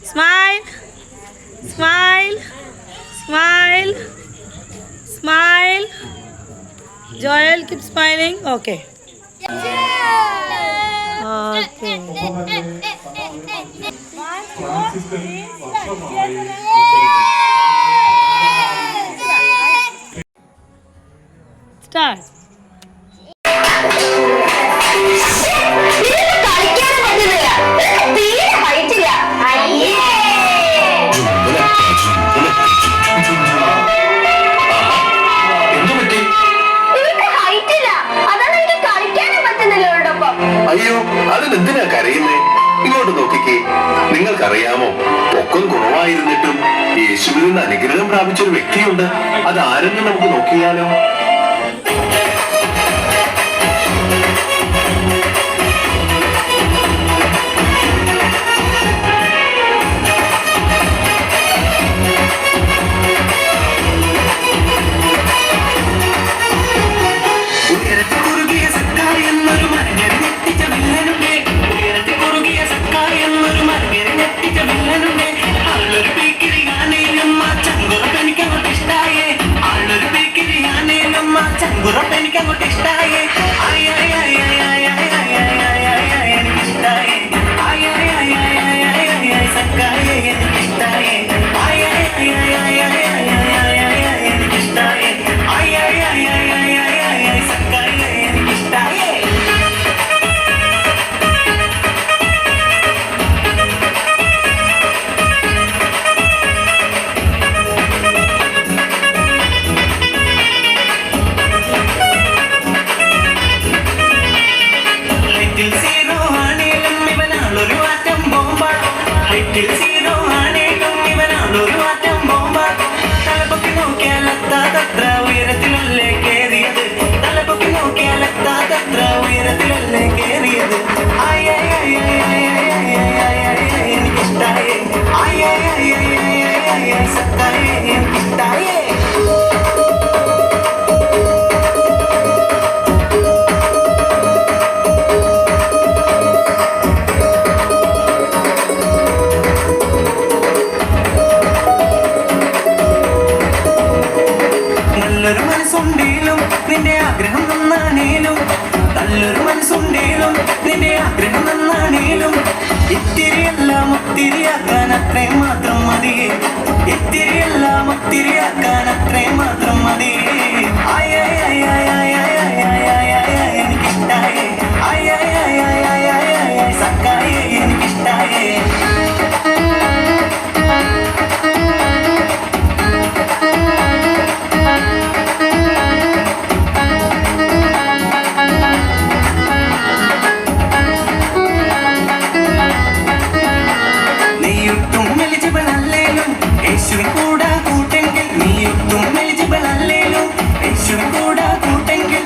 Smile, smile, smile, smile. Joel, keep smiling. Okay. Okay. Start. അയ്യോ, അതിനെന്തിനാ കരയുന്നേ? ഇങ്ങോട്ട് നോക്കിക്കേ. നിങ്ങൾക്കറിയാമോ, പൊക്കം കുറവായിരുന്നിട്ടും യേശുവിൽ നിന്ന് അനുഗ്രഹം പ്രാപിച്ചൊരു വ്യക്തിയുണ്ട്. അത് ആരെന്ന് നമുക്ക് നോക്കിയാലോ? യേശുവിൻ കൂടാ കൂട്ടെങ്കിൽ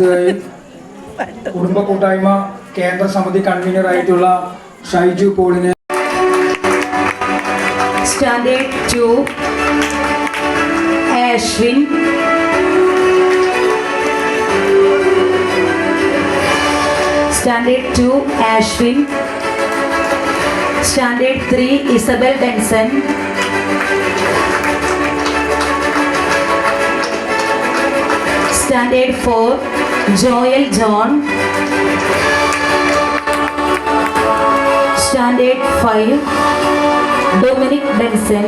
അടുത്തതായി കുടുംബ കൂട്ടായ്മ കേന്ദ്ര സമിതി കൺവീനർ ആയിട്ടുള്ള ഷൈജു പോളിനെ. Standard 2 Ashwin. Standard 2 Ashwin. Standard 3 Isabel Denson. Standard 4 Joel John. Standard 5 Dominic Denson.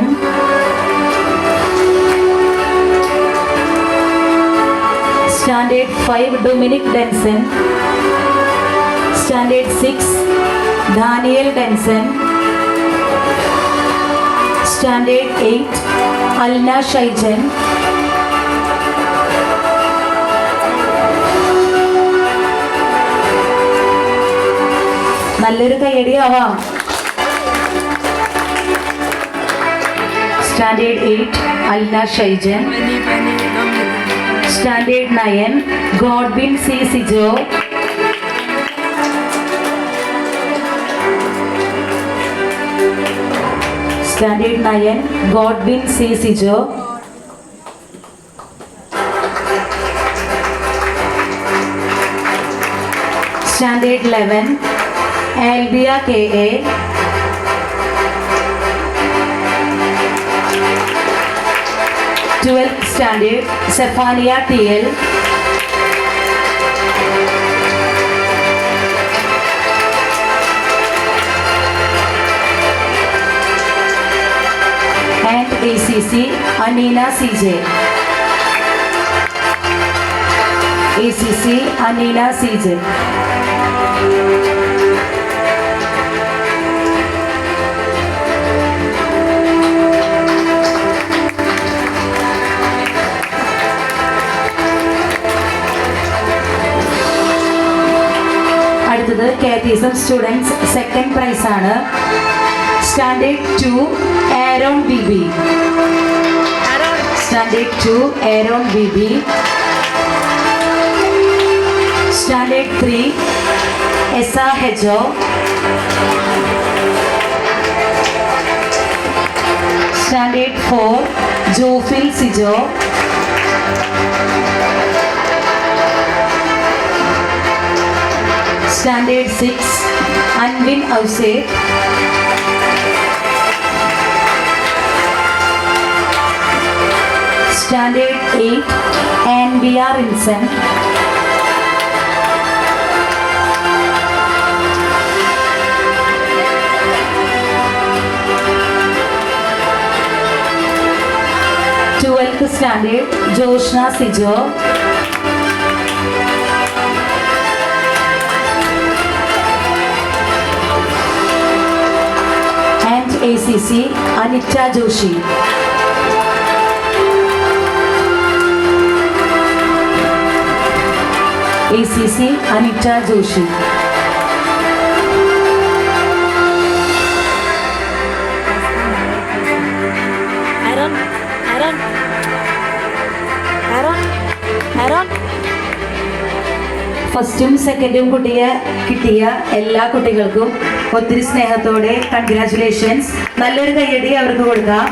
Standard 5 Dominic Denson. Standard 6 Daniel Denson. Standard 8 Alna Shaijan. നല്ലൊരു കയ്യടിയാവാം. Standard 8 Alna Shaijan. Standard 9 Godwin C Sijo. Standard 9 Godwin C Sijo. Standard 11 Albia K A. Twelfth standard Zephania T L. And ACC Aneena C J. ACC Aneena C J. അടുത്തത് catechism students second prize ആണ്. Standard 2 Aaron Bibi. Standard 2 Aaron Bibi. Standard 3 Esa Hejo. Standard 4 Jophil Sijo. Standard 6 Anvin Ouseph. Standard 8 Anbia Rinson. Twelfth standard Joshna Sijo. And ACC Anita Joshy. ACC Anita Joshy. ഫസ്റ്റും സെക്കൻഡും കിട്ടിയ എല്ലാ കുട്ടികൾക്കും ഒത്തിരി സ്നേഹത്തോടെ congratulations. നല്ലൊരു കയ്യടി അവർക്ക് കൊടുക്കാം.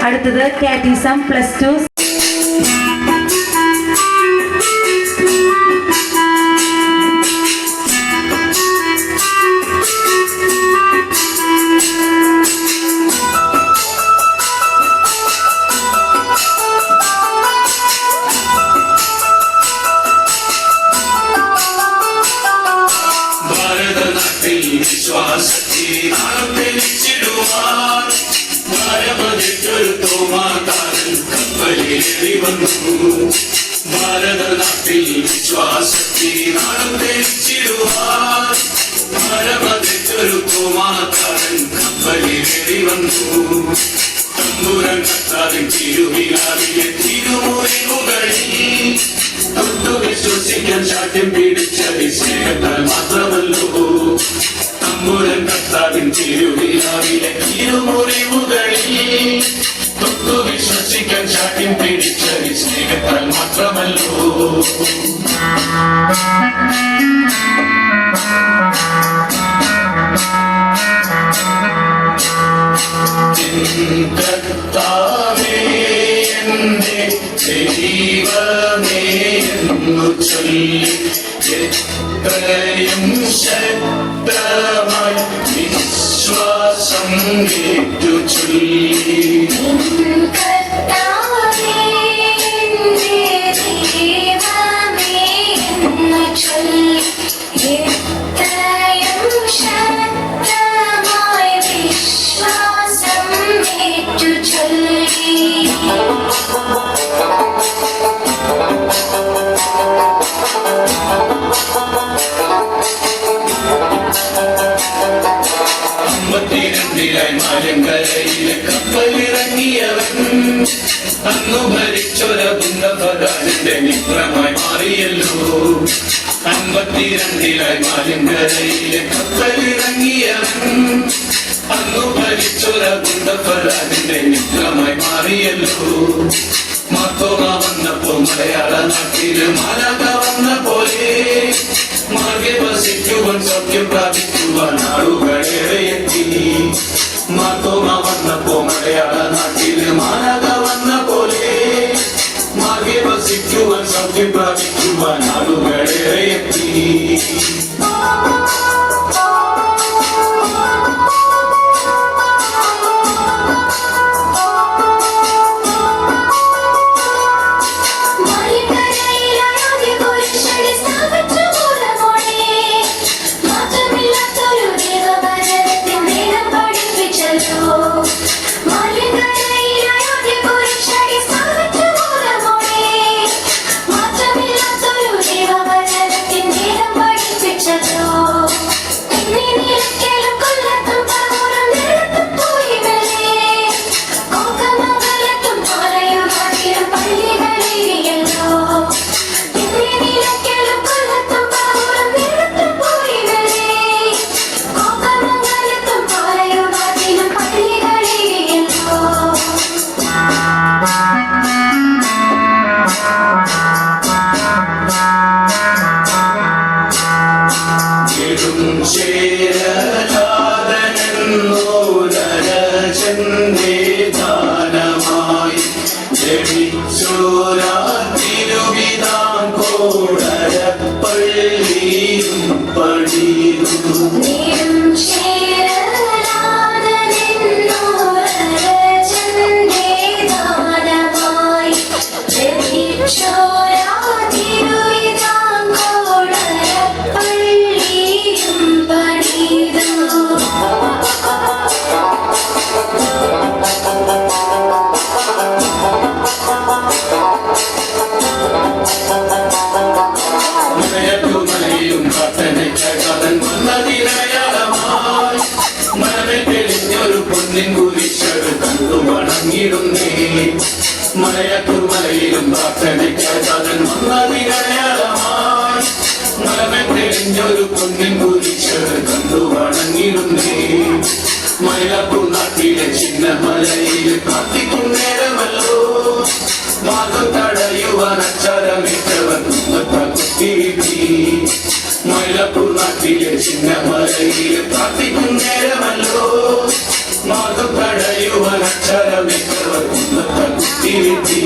അടുത്തത് കാറ്റീസം +2. ഭാരതനാട്ടിൽ വിശ്വാസത്തിനാടുവാൻ കപ്പലിലേറി വന്നു. തമ്പുരൻ കർത്താവിൻ തിരുവിലാവിലെ തിരുമുറിവുകളിൽ തൊട്ടു വിശ്വസിക്കാൻ ശാഠ്യം പിടിച്ചത് സ്നേഹത്താൽ മാത്രമല്ലോ. തമ്പുരൻ കർത്താവിൻ തിരുവിലാവിലെ തിരുമുറിവുകളിൽ തൊട്ടു വിശ്വസിക്കാൻ ശാഠ്യം പിടിച്ചത് സ്നേഹത്താൽ മാത്രമല്ലോ. കർത്താവേ എന്റെ ദൈവമേ എന്നു ചൊല്ലി എത്രയും ശക്തമായി വിശ്വാസം ഏറ്റു ചൊല്ലി. അമ്പത്തിരണ്ടിലായി മലങ്കരയിലെ കപ്പലിറങ്ങിയവൻ അന്നു ഭരിച്ചൊര ബുദ്ധഭഗവാന്റെ മിത്രമായി മാറിയല്ലോ. അമ്പത്തിരണ്ടിലായി മലങ്കരയിലെ കപ്പലിറങ്ങിയവൻ അന്നു ഭരിച്ചൊര ബുദ്ധഭഗവാന്റെ മിത്രമായി മാറിയല്ലോ. മാത്തോമ വന്നപ്പോ മലയാള നാട്ടില് മാലാഖ വന്ന പോലെ മാർഗെ വസിക്കുവാൻ സൗഖ്യം പ്രാപിക്കുവാൻ ആളുകളേറെ എത്തി. മാത്തോമ വന്നപ്പോ മലയാള നാട്ടില് മാലാഖ വന്ന പോലെ മാർഗെ വസിക്കുവാൻ സൗഖ്യം പ്രാപിക്കുവാൻ ആളുകളേറെ എത്തി. മലയത്തുമലയിലും പ്രാർത്ഥനയ്ക്കാതൻ വന്നതിനടയാളമായി മലമെത്തെളിഞ്ഞൊരു പൊന്നിൻ കുരിശത് കണ്ടു വണങ്ങിടുന്നേ. മലയാറ്റൂർ നാട്ടിലെ ചിന്ന മലയിൽ പ്രാർത്ഥിക്കും നേരമല്ലോ മാർഗം തടയുവാൻ അച്ചാരമിട്ടവൻ കുത്തിവിട്ടി. മലയാറ്റൂർ നാട്ടിലെ ചിന്ന മലയിൽ പ്രാർത്ഥിക്കും നേരമല്ലോ മാർഗം തടയുവാൻ അക്ഷരമിട്ടവർ കുത്തിവിട്ടി.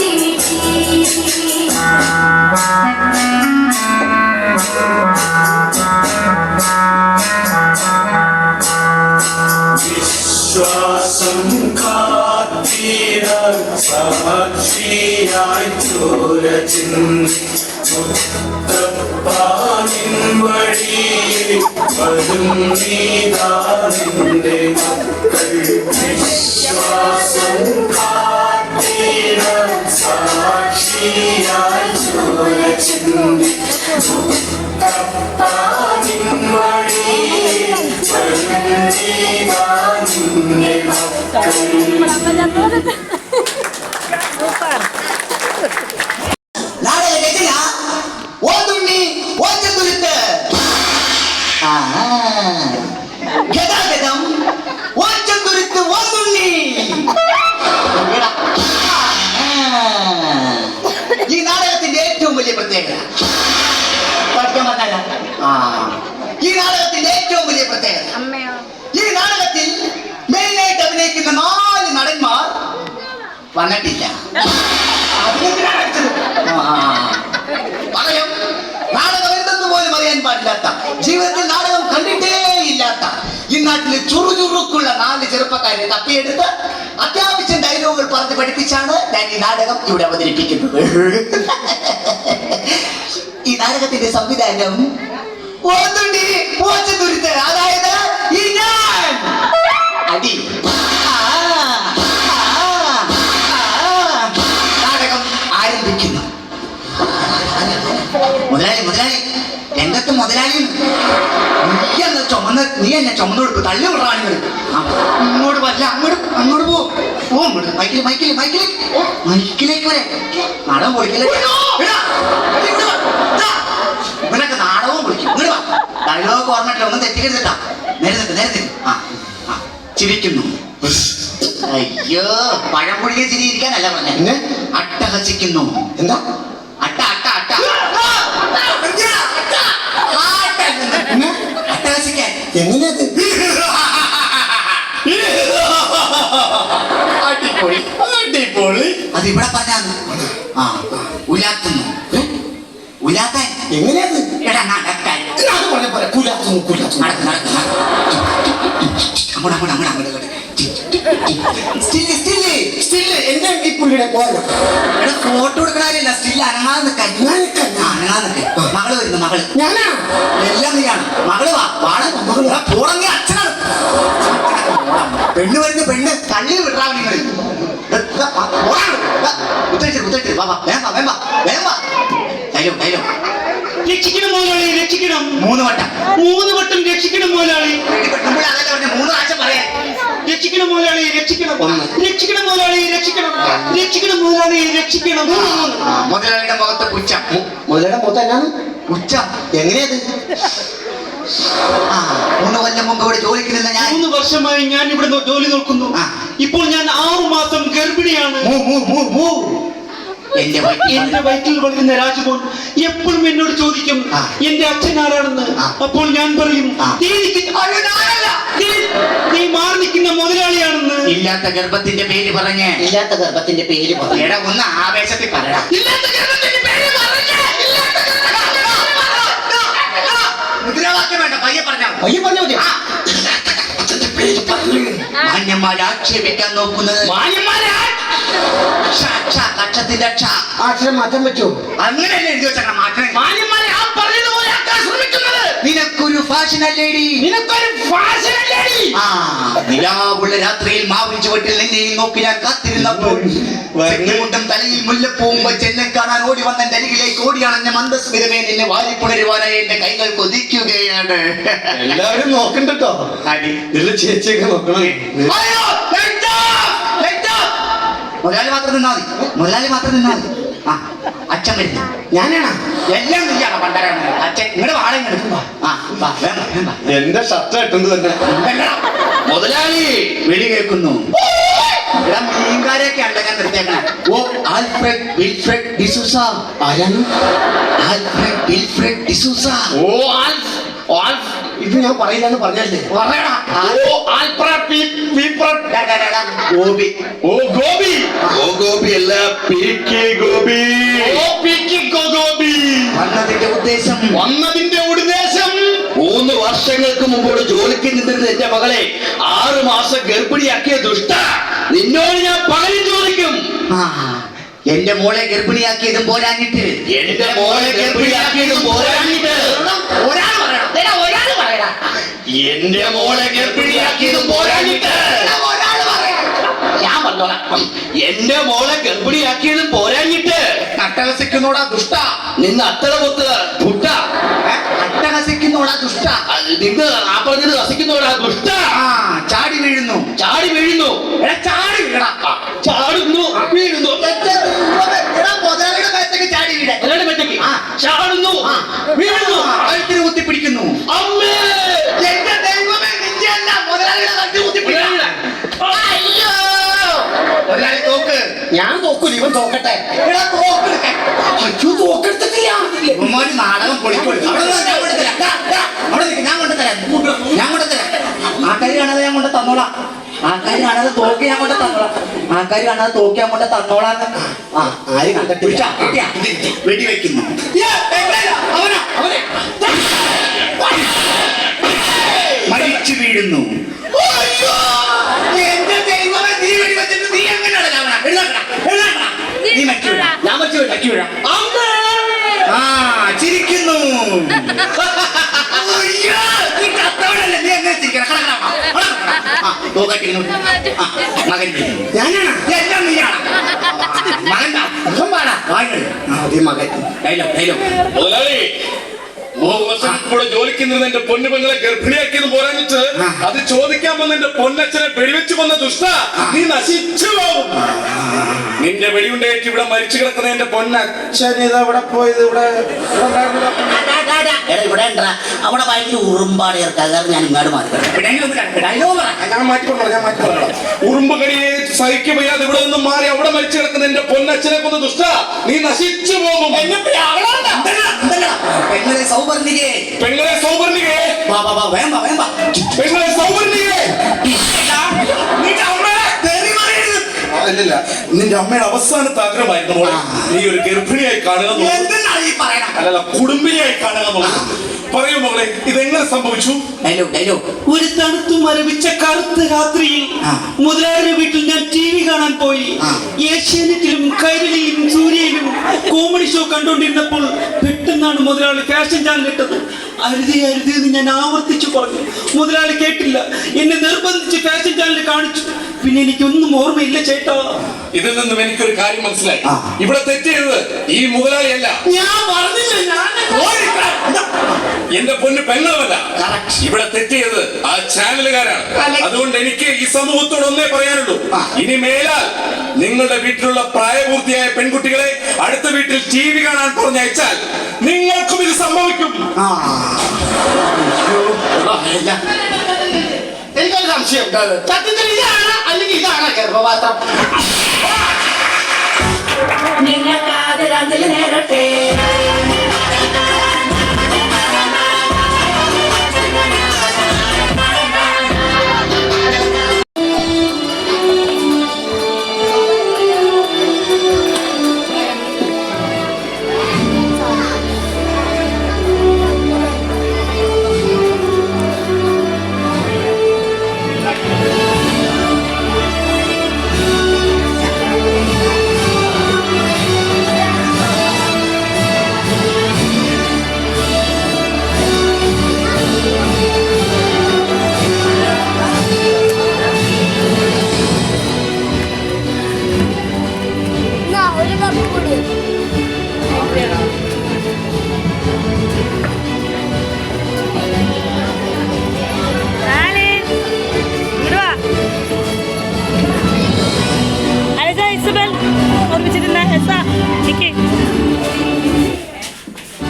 TV. സാക്ഷിയായി ചോര ചിന്തി മുത്തപ്പാനിൻ വഴിയിൽ വരും നീതാനിന്റെ മക്കൾ വിശ്വാസം കാത്തിടം സാക്ഷിയായി ചോര ചിന്തി മുത്തപ്പാനിൻ വഴിയിൽ വരും നീതാനിന്റെ മക്കൾ. ഗതാഗതം ഓച്ചക്കുരുത്ത് ഓന്നുണ്ണി. ഈ നാടകത്തിന്റെ ഏറ്റവും വലിയ പ്രത്യേകത പഠിക്കാൻ പറഞ്ഞാല ഈ നാടകത്തിന്റെ ഏറ്റവും വലിയ പ്രത്യേകത ഈ നാടകത്തിൽ മെയിനായിട്ട് അഭിനയിക്കുന്ന 4 നടന്മാർ വന്നിട്ടില്ല. പകരം നാടകം എന്തെന്ന് പോലും അറിയാൻ പാടില്ലാത്ത, ജീവിതത്തിൽ നാടകം കണ്ടിട്ടേ ഇല്ലാത്ത ഈ നാട്ടിലെ ചുറുചുറുക്കുള്ള 4 ചെറുപ്പക്കാരെ തപ്പിയെടുത്ത് അത്യാവശ്യം ഡയലോഗുകൾ പറഞ്ഞ് പഠിപ്പിച്ചാണ് ഞാൻ ഈ നാടകം ഇവിടെ അവതരിപ്പിക്കുന്നത്. ഈ നാടകത്തിന്റെ സംവിധാനം ഓന്തുണ്ടി ഓച്ചതുരുത്ത്, അതായത് ഈ ഞാൻ. അടി നാടകം ആരംഭിക്കുന്നു. മുതലാളി മുതലാളി രംഗത്ത് മുതലാളി നീ എന്നെ ചുമന്നു കൊടുക്കും. തള്ളി വിടാണിങ്ങൾ ഇങ്ങോട്ട് പറ്റില്ല. അങ്ങോട്ട് പോവും. മൈക്കിലേക്ക് വരെ നാടകം പൊളിക്കില്ലേ? ഇവനൊക്കെ നാടകവും പൊളിക്കും. ഇങ്ങോട്ട് വാ. ഡയലോഗ് ഓർമ്മയിട്ടില്ല, ഒന്നും തെറ്റിക്കരുതട്ടാ. നേരെ ചിരിക്കുന്നു. അയ്യോ, പഴം പൊടിയെ ചിരിയിരിക്കാനല്ല പറഞ്ഞ, അട്ടഹസിക്കുന്നു. എന്താ അട്ട അട്ട അട്ട അട്ടഹസിക്കാൻ എങ്ങനെയത്? അടിപൊളി അടിപൊളി. അത് ഇവിടെ പറഞ്ഞാന്ന്. ഉലാത്തുന്നു. ഉലാത്താൻ എങ്ങനെയത്? എടാ നടക്കാൻ പറഞ്ഞ പോലെ കുലാത്തുന്നു. എന്റെ ഈ പുള്ളിയുടെ പോലെ ഫോട്ടോ എടുക്കണല്ല, സ്റ്റിൽ അനങ്ങാതെ നിൽക്കാൻ. മകള് വരുന്നു. മകള് ഞാനാണ്. എല്ലാം നീയാണ്. മകള് പോടങ്ങി അച്ഛനാണ്. പെണ്ണ് വരുന്നു. പെണ്ണ് തള്ളി വിടാ. നിങ്ങൾ രക്ഷിക്കണം മുതലാളി, രക്ഷിക്കണം. 3 വട്ടം രക്ഷിക്കണം മുതലാളി. 3 പ്രാവശ്യം പറയാൻ. രക്ഷിക്കണം മുതലാളി, രക്ഷിക്കണം. രക്ഷിക്കണം മുതലാളി, രക്ഷിക്കണം. രക്ഷിക്കണം മുതലാളി, രക്ഷിക്കണം. മുതലാളിയുടെ മുഖത്ത് പുച്ഛം. മുതലാളിയുടെ മുഖത്ത് എന്നാണ് പുച്ഛം? എങ്ങനെയത്? 3 കൊല്ലം മുമ്പ് ഇവിടെ ജോലിക്ക് നിന്ന ഞാൻ 3 വർഷമായി ഞാൻ ഇവിടെ ജോലി നോക്കുന്നു. ഇപ്പോൾ ഞാൻ 6 മാസം ഗർഭിണിയാണ്. എന്റെ വയറ്റിൽ വളരുന്ന രാജമോൻ എപ്പോഴും എന്നോട് ചോദിക്കും എന്റെ അച്ഛൻ ആരാണെന്ന്. അപ്പോൾ ഞാൻ പറയും നീ മാറി നിൽക്കുന്ന മുതലാളിയാണെന്ന്. ഇല്ലാത്ത ഗർഭത്തിന്റെ പേര് പറഞ്ഞ് എടാ ഒന്ന് ആവേശത്തിൽ പറയാം. മുദ്രാവാക്യം വേണ്ട, പയ്യെ പറഞ്ഞാൽ മതി. മാന്യന്മാരെ ആക്ഷേപിക്കാൻ നോക്കുന്നത് അക്ഷരം മാറ്റാൻ പറ്റുമോ? അങ്ങനെയല്ലേ എഴുതി വെച്ചാൽ നിനക്കൊരു ഫാഷൻ അല്ലേടി. നിലാവുള്ള രാത്രിയിൽ മാവിൻ ചുവട്ടിൽ നിന്നെയും നോക്കി ഞാൻ കാത്തിരുന്നപ്പോൾ മുണ്ടും തലയിൽ മുല്ലപ്പൂവും വെച്ച് എന്നെ കാണാൻ ഓടി വന്ന എന്റെ അരികിലേക്ക് ഓടിയാണെന്നെ മന്ദസ്മിതമേ നിന്നെ വാരിപ്പുണരുവാനായി എന്റെ കൈകൾ കൊതിക്കുകയാണ്. എല്ലാവരും നോക്കണ്ടോ? ചേച്ചിയൊക്കെ നോക്കണം. മുതലാളി മാത്രം നിന്നാ മതി. അച്ഛൻ വരുന്നു. ഞാനാണ്. എല്ലാം നീയാണ്. പണ്ടാരാണ് അച്ഛൻ. ഇങ്ങോട്ട് വാടക. എന്റെ ഷർട്ട് ഇട്ടുണ്ട് തന്നെ. മുതലാളി വെടി കേൾക്കുന്നു. മീൻകാരെയൊക്കെ ഉണ്ട് ഞാൻ നിർത്തിയേക്കണേ. ഓ ആൽഫ്രഡ് വിൽഫ്രഡ് ഡിസൂസ. ആരാണ്? Alfred Wilfred D'Souza. ഇത് ഞാൻ പറയില്ലെന്ന് പറഞ്ഞല്ലേ? ഗോപി അല്ല, വന്നതിന്റെ ഉദ്ദേശം 3 വർഷങ്ങൾക്ക് മുമ്പോട് ജോലിക്ക് നിന്നിരുന്ന എന്റെ മകളെ 6 മാസം ഗർഭിണിയാക്കിയ ദുഷ്ട, നിന്നോട് ഞാൻ പകരം ചോദിക്കും. എന്റെ മോളെ ഗർഭിണിയാക്കിയതും പോരാഞ്ഞിട്ട് എന്റെ മോളെ ഗർഭിണിയാക്കിയതും പോരാഞ്ഞിട്ട് ഒരാൾ പറയണം. എടാ, ഒരാൾ പറയടാ. എന്റെ മോളെ ഗർഭിണിയാക്കിയതും പോരാഞ്ഞിട്ട് എടാ, ഒരാൾ പറയണം. ഞാൻ പറഞ്ഞോളാം. എന്റെ മോളെ ഗർഭിണിയാക്കിയതും പോരാഞ്ഞിട്ട് അട്ടഹസിക്കുന്നോടാ ദുഷ്ട. നിന്ന് അത്തള പൊത്ത് പുട്ട അട്ടഹസിക്കുന്നോടാ ദുഷ്ട. നിന്ന് ആ പറഞ്ഞത് രസിക്കുന്നോടാ ദുഷ്ട. ആ, ചാടി വീഴുന്നു. ചാടി വീഴുന്നു. എടാ, ചാടി വീഴടാ. ചാടുന്നു വീഴുന്നു. എടാ, മുതലാളിയുടെ മേത്തേക്ക് ചാടി വീഴ. മുതലാളിയുടെ മേത്തേക്ക് ചാടുന്നു വീഴുന്നു. കഴുത്തിന് കുത്തിപ്പിടിക്കുന്നു. അമ്മേ എന്റെ ദൈവമേ, നിന്റെ അല്ല, മുതലാളിയുടെ കഴുത്തിന് കുത്തിപ്പിടിക്കുന്നു. അയ്യോ, മുതലാളി തോക്ക്. ഞാൻ തോക്കൂല, ഇവൻ തോക്കട്ടെ. എടാ, തോക്കെടുക്കാൻ. അയ്യോ തോക്കെടുത്തിട്ടില്ല. ഇവന്മാര് നാടകം പൊളിക്കൊള്ളു. അവിടെ ഞാൻ കൊണ്ടുതരാം. അവിടെ നിൽക്ക്, ഞാൻ കൊണ്ടുതരാം. ഞാൻ കൊണ്ടുതരാം. ആൾക്കാർ കാണാതെ ഞാൻ കൊണ്ട് തന്നോളാം. ആൾക്കാർ കാണാതെ തോക്ക് ഞാൻ കൊണ്ട് തന്നോളാം. ആൾക്കാർ കാണാതെ തോക്ക് ഞാൻ കൊണ്ട് തന്നോളാം. ആ, ആര് കണ്ടിട്ടില്ല. വെടി വെക്കുന്നു. അവനാ, അവനെ മരിച്ചു വീഴുന്നു. എന്റെ ദൈവമേ, നീ വെടി വെച്ചിട്ട് നീ എങ്ങനെയാണ് ചാവണെ? എഴുന്നേൽക്കടാ, എഴുന്നേൽക്കടാ. നീ മരിച്ചു വീഴാം. ഞാൻ മരിച്ചു വീഴാം. ആ, ചിരിക്കുന്നു. അയ്യോ, നീ കത്തവണല്ലേ, നീ എങ്ങനെ ചിരിക്കണം? കട, കട, കട, കട. ആ, തോക്കാട്ടിക്കുന്നു. ആ, മകൻ ഞാനാണ്. എല്ലാം നീയാണ്. മകൻ മുഖം പാടാ. വാങ്ങൽ. ആ, അതേ മകൻ. Dialogue, dialogue. മുതലാളി 3 വർഷം കൂടെ ജോലിക്ക് നിന്ന് എന്റെ പൊന്നു പെങ്ങളെ ഗർഭിണിയാക്കിയത് പോരാഞ്ഞിട്ട് അത് ചോദിക്കാൻ വന്ന എന്റെ പൊന്നച്ഛനെ വെടിവെച്ച് കൊന്ന ദുഷ്ട, നീ നശിച്ചു പോകും. നിന്റെ വെടിയുണ്ടേറ്റ് ഇവിടെ മരിച്ചു കിടക്കുന്ന എന്റെ പൊന്നച്ഛൻ ഇതാ ഇവിടെ പോയത്. ഇവിടെ ഇവിടെ ഉണ്ടാ അവിടെ ഭയങ്കര ഉറുമ്പാട് ചേർക്കാതെ ഞാൻ ഇങ്ങോട്ട് മാറി. ഞാൻ മാറ്റിക്കൊള്ളാം. ഉറുമ്പ് കടിയെ സഹിക്കാൻ വയ്യാതെ ഇവിടെ നിന്നും മാറി അവിടെ മരിച്ചു കിടക്കുന്ന എന്റെ പൊന്നച്ഛനെ കൊന്ന ദുഷ്ട, നീ നശിച്ചു പോകും. പെങ്ങളെ സൗവർണികേ, പെങ്ങളെ സൗവർണികേ, പെങ്ങളെ സൗവർണികേ. അല്ലല്ല, നിന്റെ അമ്മയുടെ അവസാനത്തെ ആഗ്രഹമായിരുന്നു മോളെ നീ ഒരു ഗർഭിണിയായി കാണുക. അല്ലല്ല, കുടുംബിനിയായി കാണുക. പറയൂ മകളെ, ഇതെങ്ങനെ സംഭവിച്ചു? ഒരു തണുത്തു മരവിച്ച കറുത്ത രാത്രിയിൽ മുതലാളിയുടെ വീട്ടിൽ ഞാൻ TV കാണാൻ പോയി. ഏഷ്യാനെറ്റിലും കൈരളിയിലും സൂര്യയിലും കോമഡി ഷോ കണ്ടുകൊണ്ടിരുന്നപ്പോൾ പെട്ടെന്നാണ് മുതലാളി ഫാഷൻ ചാനൽ ഇട്ടത്. അരുതേ അരുതേ എന്ന് ഞാൻ ആവർത്തിച്ചു പറഞ്ഞു. മുതലാളി കേട്ടില്ല. എന്നെ നിർബന്ധിച്ച് ഫാഷൻ ചാനൽ കാണിച്ചു. പിന്നെ എനിക്കൊന്നും ഓർമ്മയില്ല ചേട്ടാ. ഇതിൽ നിന്നും എനിക്കൊരു കാര്യം മനസ്സിലായി. ഇവിടെ തെറ്റിയത് ഈ മുതലാളിയല്ല, ഞാൻ പറഞ്ഞില്ല. എന്റെ പൊന്ന് പെങ്ങളുമല്ല. ഇവിടെ തെറ്റിയത് ആ ചാനലുകാരാണ്. അതുകൊണ്ട് എനിക്ക് ഈ സമൂഹത്തോട് ഒന്നേ പറയാനുള്ളൂ, ഇനി മേലാൽ നിങ്ങളുടെ വീട്ടിലുള്ള പ്രായപൂർത്തിയായ പെൺകുട്ടികളെ അടുത്ത വീട്ടിൽ TV കാണാൻ പറഞ്ഞയച്ചാൽ നിങ്ങൾക്കും ഇത് സംഭവിക്കും. എനിക്കൊരു സംശയം. സത്യത്തിൽ ഇതാണ് അല്ലെങ്കിൽ ഇതാണ് ഗർഭപാത്രം? നിങ്ങൾക്കാദരാഞ്ജലി നേരട്ടെ.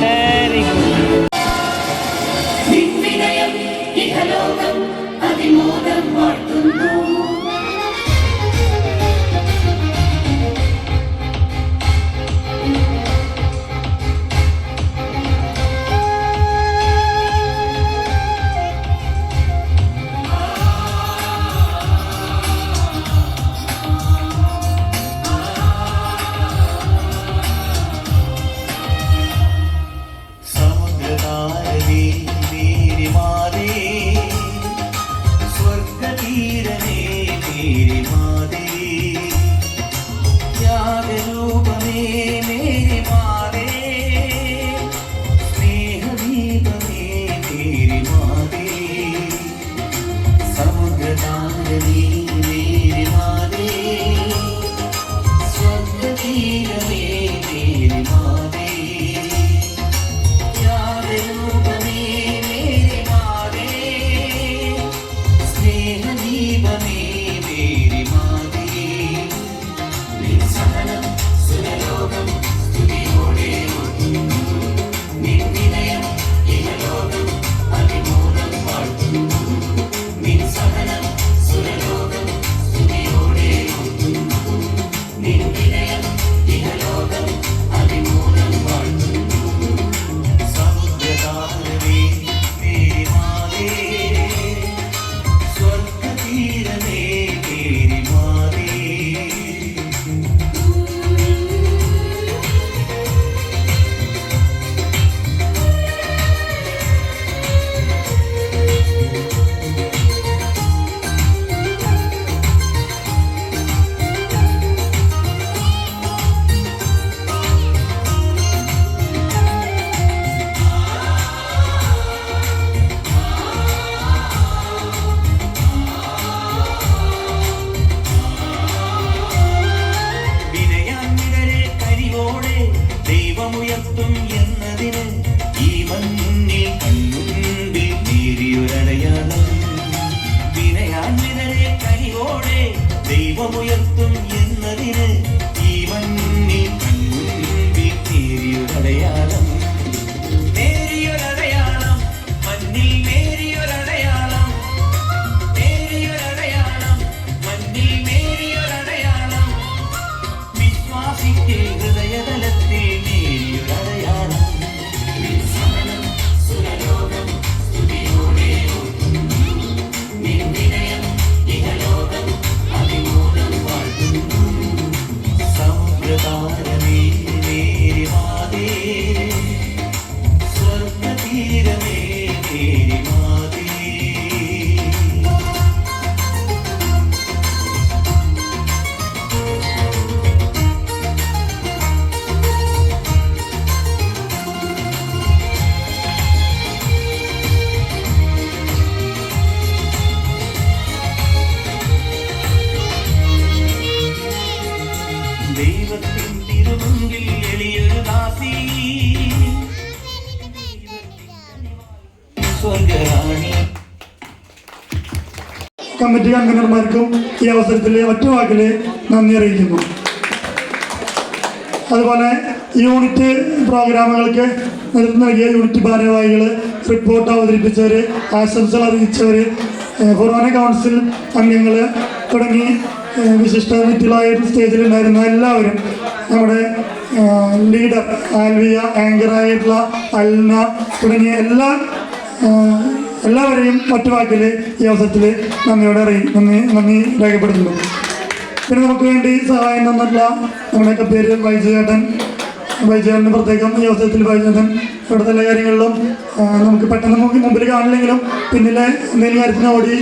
Very good. മേരി മാതേ സ്നേഹദീപമേ മേരി മാതേ സമുദ്രതാരനീ മേരി മാതേ സ്വർഗതീരമേ മേരി മാതേ യാദരൂപമേ മേരി മാതേ സ്നേഹദീപമേ മേരി മാതേ നിൻ സഹനം സുരലോകം സ്തുതിയോടെ ഓർക്കുന്നു നിൻ വിനയം ഇഹലോകം അതിമൂലം വാഴ്ത്തുന്നു നിൻ സഹനം സുരലോകം സ്തുതിയോടെ ഓർക്കുന്നു നിൻ വിനയം ഇഹലോകം അതിമൂലം വാഴ്ത്തുന്നു സമുദ്രതാരമേ മേരി മാതേ സ്വർഗതീരമേ മേരി മാതേ വിനയാന്വിതരെ കരിവോടെ ദൈവമുയർത്തും എന്നതിന് ഈ മണ്ണിൽ കൺമുൻപിൽ നേരിയൊരടയാളം വിനയാന്വിതരെ കരിവോടെ ദൈവമുയർത്തും എന്നതിന് ഈ മണ്ണിൽ കൺമുൻപിൽ നേരിയൊരടയാളം നേരിയൊരടയാളം മണ്ണിൽ നേരിയൊരടയാളം നേരിയൊരടയാളം മണ്ണിൽ നേരിയൊരടയാളം വിശ്വാസിക്ക് ഹൃദയതലത്തിൽ നേരിയൊരടയാളം നിൻ സഹനം സുരലോകം സ്തുതിയോടെ ഓർക്കുന്നു നിൻ വിനയം ഇഹലോകം അതിമൂലം വാഴ്ത്തുന്നു സമുദ്രതാരമേ മേരി മാതേ സ്വർഗതീരമേ മേരി മാതേ ദൈവത്തിൻ തിരുമുൻപിൽ എളിയൊരു ദാസി സ്വർഗറാണി കമ്മിറ്റി അംഗന്മാർക്കും ഈ അവസരത്തിൽ ഒറ്റ വാക്കിൽ നന്ദി അറിയിക്കുന്നു. അതുപോലെ യൂണിറ്റ് പ്രോഗ്രാമുകൾക്ക് നേതൃത്വം നൽകിയ യൂണിറ്റ് ഭാരവാഹികൾ, റിപ്പോർട്ട് അവതരിപ്പിച്ചവർ, ആശംസകൾ അറിയിച്ചവർ, ഫൊറോന കൗൺസിൽ അംഗങ്ങൾ തുടങ്ങി വിശിഷ്ട വ്യക്തികളായിട്ട് സ്റ്റേജിലുണ്ടായിരുന്ന എല്ലാവരും, നമ്മുടെ ലീഡർ ആൽവിയ, ആങ്കറായിട്ടുള്ള അൽന തുടങ്ങിയ എല്ലാവരെയും ഒറ്റവാക്കിൽ ഈ അവസരത്തിൽ നന്ദി രേഖപ്പെടുത്തുന്നു. പിന്നെ നമുക്ക് വേണ്ടി സഹായം തന്നിട്ടുള്ള നമ്മുടെയൊക്കെ പേര് വൈജയേട്ടന് പ്രത്യേകം ഈ അവസരത്തിൽ വൈജയേട്ടൻ ഇവിടുത്തെ എല്ലാ കാര്യങ്ങളിലും നമുക്ക് പെട്ടെന്ന് മുമ്പിൽ കാണില്ലെങ്കിലും പിന്നിലെ എന്തെങ്കിലും കാര്യത്തിന് ഓടി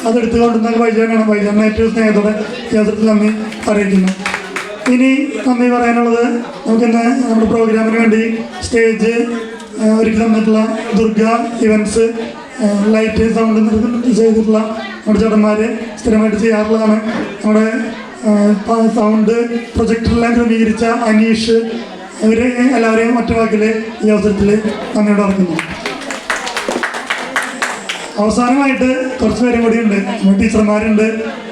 അതെടുത്ത് കൊണ്ടുവന്ന വൈജയേട്ടനാണ്. വൈജയേട്ടനെ ഏറ്റവും സ്നേഹത്തോടെ ഈ അവസരത്തിൽ നന്ദി അറിയിക്കുന്നു. ഇനി നന്ദി പറയാനുള്ളത്, നമുക്കിന്ന് നമ്മുടെ പ്രോഗ്രാമിന് വേണ്ടി സ്റ്റേജ് ഒരുക്കി തന്നിട്ടുള്ള ദുർഗ ഇവൻറ്റ്സ്, ലൈറ്റ് സൗണ്ട് ചെയ്തിട്ടുള്ള നമ്മുടെ ചേട്ടന്മാർ സ്ഥിരമായിട്ട് ചെയ്യാറുള്ളതാണ്. നമ്മുടെ സൗണ്ട് പ്രൊജക്ടറെല്ലാം ക്രമീകരിച്ച അനീഷ്, ഇവർ എല്ലാവരെയും ഒറ്റ വാക്കിൽ ഈ അവസരത്തിൽ നന്ദിയോടെ ഓർക്കുന്നു. അവസാനമായിട്ട് കുറച്ച് പേരും കൂടിയുണ്ട്. നമ്മൾ ടീച്ചർമാരുണ്ട്,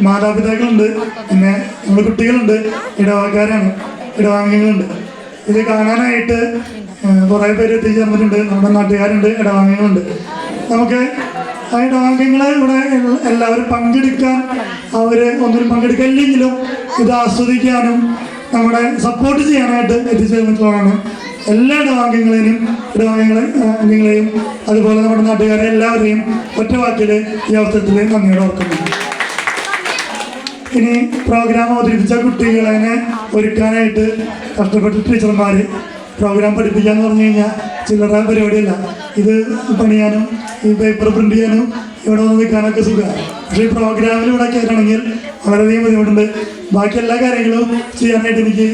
മാതാപിതാക്കളുണ്ട്, പിന്നെ നമ്മൾ കുട്ടികളുണ്ട്, ഇടവക്കാരാണ്, ഇടവാംഗങ്ങളുണ്ട്. ഇത് കാണാനായിട്ട് കുറേ പേര് എത്തിച്ചേർന്നിട്ടുണ്ട്. നമ്മുടെ നാട്ടുകാരുണ്ട്, ഇടവാംഗങ്ങളുണ്ട്. നമുക്ക് ആ ഇടവാംഗങ്ങളെ ഇവിടെ എല്ലാവരും പങ്കെടുക്കാൻ, അവർ ഒന്നിനും പങ്കെടുക്കില്ലെങ്കിലും ഇത് ആസ്വദിക്കാനും നമ്മുടെ സപ്പോർട്ട് ചെയ്യാനായിട്ട് എത്തിച്ചേർന്നിട്ടുള്ളതാണ്. എല്ലാ ഇടവാംഗങ്ങളെയും അതുപോലെ നമ്മുടെ നാട്ടുകാരെ എല്ലാവരെയും ഒറ്റ വാക്കിൽ ഈ അവസരത്തിൽ നന്ദിയോടെ ഓർക്കുന്നു. ഇനി പ്രോഗ്രാം അവതരിപ്പിച്ച കുട്ടികളെ ഒരുക്കാനായിട്ട് കഷ്ടപ്പെട്ട ടീച്ചർമാർ പ്രോഗ്രാം പഠിപ്പിക്കാന്ന് പറഞ്ഞു കഴിഞ്ഞാൽ ചില്ലറ പരിപാടിയല്ല. ഇത് പണിയാനും ഈ പേപ്പർ പ്രിന്റ് ചെയ്യാനും ഇവിടെ വന്ന് നിൽക്കാനൊക്കെ സുഖമാണ്. പക്ഷേ ഈ പ്രോഗ്രാമിൽ ഇവിടെ കയറണമെങ്കിൽ വളരെയധികം ബുദ്ധിമുട്ടുണ്ട്. ബാക്കി എല്ലാ കാര്യങ്ങളും ചെയ്യാനായിട്ട് എനിക്ക്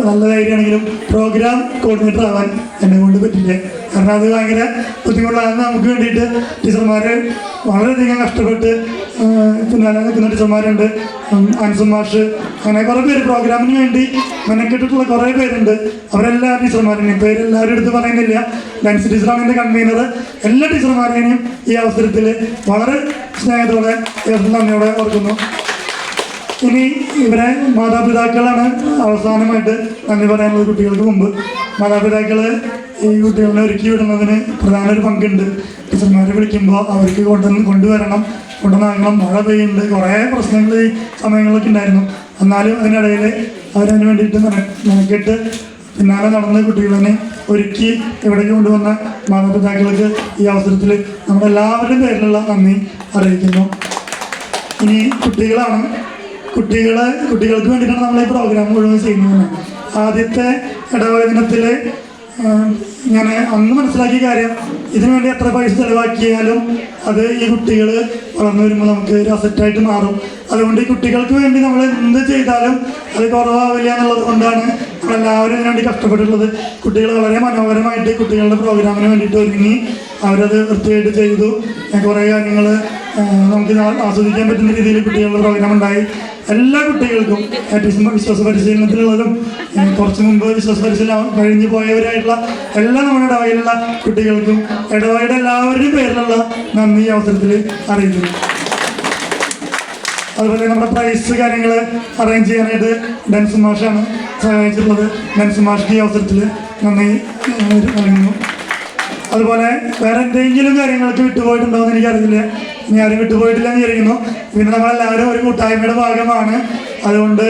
നല്ല കാര്യമാണെങ്കിലും പ്രോഗ്രാം കോർഡിനേറ്റർ ആവാൻ എന്നെ കൊണ്ട് പറ്റില്ല. കാരണം അത് ഭയങ്കര ബുദ്ധിമുട്ടാണ്. നമുക്ക് വേണ്ടിയിട്ട് ടീച്ചർമാർ വളരെയധികം കഷ്ടപ്പെട്ട് പിന്നാലെ നിൽക്കുന്ന ടീച്ചർമാരുണ്ട്. ആൻസർ മാഷ്, അങ്ങനെ കുറേ പേര് പ്രോഗ്രാമിന് വേണ്ടി മെനക്കെട്ടിട്ടുള്ള കുറേ പേരുണ്ട്. അവരെല്ലാ ടീച്ചർമാരെയും പേരെല്ലാവരും എടുത്ത് പറയുന്നില്ല. ഡാൻസ് ടീച്ചറാണ് എൻ്റെ കൺവീനർ. എല്ലാ ടീച്ചർമാരെയും ഈ അവസരത്തിൽ വളരെ സ്നേഹത്തോടെ നന്ദിയോടെ ഓർക്കുന്നു. ഇനി ഇവരെ മാതാപിതാക്കളാണ് അവസാനമായിട്ട് നന്ദി പറയാനുള്ളത്. കുട്ടികൾക്ക് മുമ്പ് മാതാപിതാക്കൾ ഈ കുട്ടികളെ ഒരുക്കി വിടുന്നതിന് പ്രധാന ഒരു പങ്കുണ്ട്. ടീച്ചർമാരെ വിളിക്കുമ്പോൾ അവർക്ക് കൊണ്ടുവരണം, കൊണ്ടുവന്നാകണം. മഴ പെയ്യുന്നുണ്ട്, കുറേ പ്രശ്നങ്ങൾ ഈ സമയങ്ങളൊക്കെ ഉണ്ടായിരുന്നു. എന്നാലും അതിനിടയിൽ അവരതിന് വേണ്ടിയിട്ട് മെനക്കെട്ട് പിന്നാലെ നടന്ന് കുട്ടികളെ ഒരുക്കി ഇവിടേക്ക് കൊണ്ടുവന്ന മാതാപിതാക്കൾക്ക് ഈ അവസരത്തിൽ നമ്മളെല്ലാവരുടെയും പേരിലുള്ള നന്ദി അറിയിക്കുന്നു. ഇനി കുട്ടികളാണ്. കുട്ടികൾക്ക് വേണ്ടിയിട്ടാണ് നമ്മൾ ഈ പ്രോഗ്രാം മുഴുവൻ ചെയ്യുന്നത്. ആദ്യത്തെ ഇടവക ദിനത്തിൽ ഞാൻ അന്ന് മനസ്സിലാക്കിയ കാര്യം, ഇതിനു വേണ്ടി എത്ര പൈസ ചിലവാക്കിയാലും അത് ഈ കുട്ടികൾ വളർന്നു വരുമ്പോൾ നമുക്ക് ഒരു അസറ്റായിട്ട് മാറും. അതുകൊണ്ട് ഈ കുട്ടികൾക്ക് വേണ്ടി നമ്മൾ എന്ത് ചെയ്താലും അത് കുറവാവില്ല എന്നുള്ളത് കൊണ്ടാണ് നമ്മളെല്ലാവരും ഇതിനു വേണ്ടി കഷ്ടപ്പെട്ടിട്ടുള്ളത്. കുട്ടികൾ വളരെ മനോഹരമായിട്ട് കുട്ടികളുടെ പ്രോഗ്രാമിന് വേണ്ടിയിട്ട് ഒരുങ്ങി അവരത് വൃത്തിയായിട്ട് ചെയ്തു. കുറേ കാര്യങ്ങൾ നമുക്ക് ആസ്വദിക്കാൻ പറ്റുന്ന രീതിയിൽ കുട്ടികളുടെ പ്രോഗ്രാം ഉണ്ടായി. എല്ലാ കുട്ടികൾക്കും വിശ്വാസ പരിശീലനത്തിലുള്ളതും കുറച്ച് മുമ്പ് വിശ്വാസ പരിശീലനം കഴിഞ്ഞു പോയവരായിട്ടുള്ള എല്ലാ നമ്മുടെ ഇടവകയിലുള്ള കുട്ടികൾക്കും ഇടവകയുടെ എല്ലാവരുടെയും പേരിലുള്ള നന്ദി ഈ അവസരത്തിൽ അറിയിക്കുന്നു. അതുപോലെ നമ്മുടെ പ്രൈസ് കാര്യങ്ങൾ അറേഞ്ച് ചെയ്യാനായിട്ട് ഡാൻസ് മാഷാണ് സഹായിച്ചിട്ടുള്ളത്. ഡാൻസ് മാഷ്ക്ക് ഈ അവസരത്തിൽ നന്ദി നൽകുന്നു. അതുപോലെ വേറെ എന്തെങ്കിലും കാര്യങ്ങൾക്ക് വിട്ടുപോയിട്ടുണ്ടോ എന്ന് എനിക്കറിയില്ല. ഇനി ആരും വിട്ടുപോയിട്ടില്ല എന്ന് വിചാരിക്കുന്നു. പിന്നെ നമ്മളെല്ലാവരും ഒരു കൂട്ടായ്മയുടെ ഭാഗമാണ്. അതുകൊണ്ട്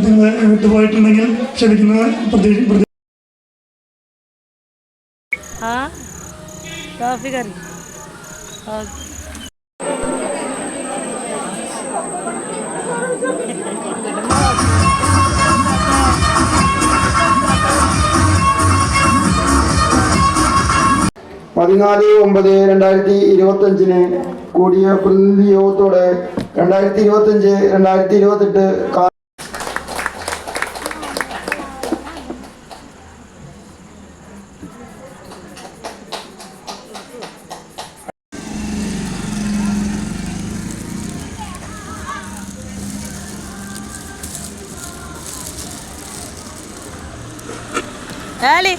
നിങ്ങൾ വിട്ടുപോയിട്ടുണ്ടെങ്കിൽ ക്ഷമിക്കുന്നത് പ്രതീക്ഷ. काफी करी പതിനാല് 9/2025 കൂടിയ പ്രതിനിധി യോഗത്തോടെ 2025-2028 Ali